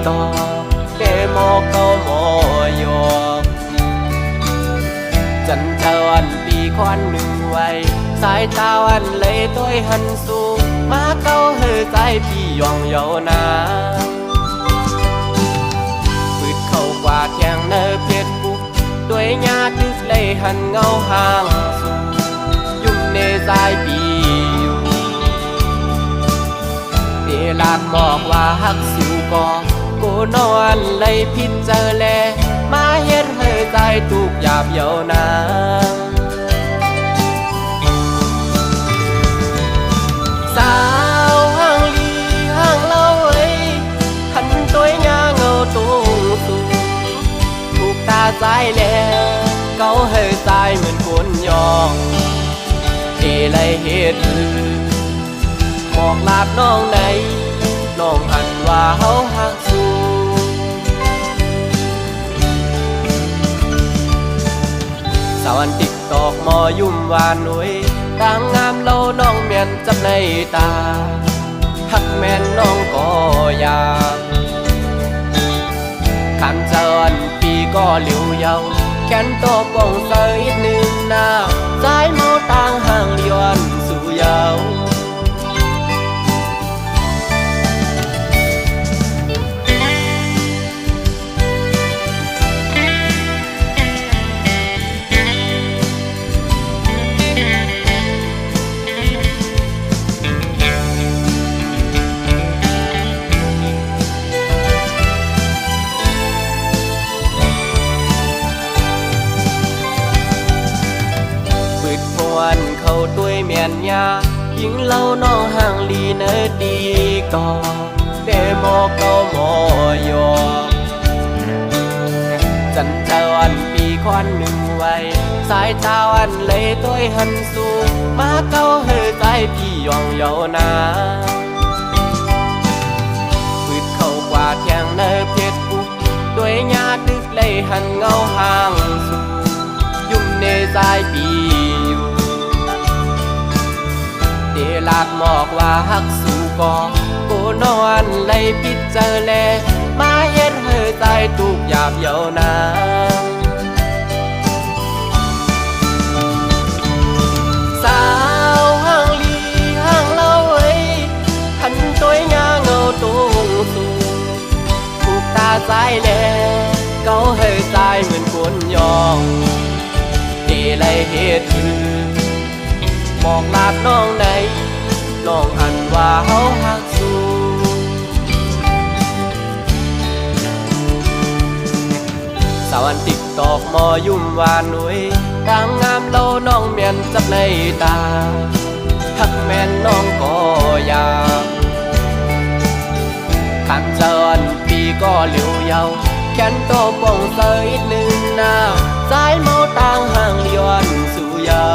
to để mô câu mô yo chân chờ anh vì khoan nương quay sải tao anh lấy tôi hân su má câu hơi trái vì yong yo na vượt khẩu qua kèng nơi phiết bục đuôi nhà thức lấy hân ngâu hàng su dùng nê dài vì để lạc mọcว่าฮักสิวก็กูนอนเลยพิษเจอแลมาเฮ็ดให้ใจทุกหยาบเยาวนางสาวห่างลีห่างเล่าเอ้ยหันตัวหน้าเงาตูสูถูกตาใจแล้วเกาให้ใจเหมือนคนยองที่เลยเฮ็ดบอกลาบน้องไหนน้องหันว่าเฮาหักสู้สาวันติ๊กตอกมอยุ่มวานหนุ่ยต่างงามเล่าน้องเมียนจับในตาหักแม่นน้องก็อยากขันเจออันปีก็เหลียวเยาแขนโตกองเสยอีกหนึ่งหน้าใจเมาต่างห่างเลียนสู่เยาเขาตัวเมียนยายิงเล่าน้องห่างลีเนื้อดีก่อแต่หมอเก่าหมอยอจันเจ้าอันปีควันหนึ่งไว้สายตาอันเลยตัวหันสูงมาเก่าเฮือใจพี่ยองเยานาปืดเข้ากว่าแทงเนื้อเพชรบุกด้วยญาตึกเลยหันเงาห่างสูงยุ่มเนใจปีลากหมอกว่าฮักสู่ก็กูนอนเลยพิษเจอแลมาเฮ็ดให้ใจทุกหยาบเยาวนางสาวห่างลีห่างเล่าเอ้ยหันตัวหน้าเงาตูสูถูกตาใจแลเกาให้ใจเหมือนคนยองที่เลยเฮ็ดบอกลาบน้องไหนน้องหันว่าเฮาหักสู้สาวันติ๊กตอกมอยุ่มวานหนุ่ยต่างงามเล่าน้องเมียนจับในตาหักแม่นน้องก็อยากขันเจออันปีก็เหลียวเยาแขนโตป่องเสยอีกหนึ่งหน้าใจเมาต่างห่างเลียนสู่เยา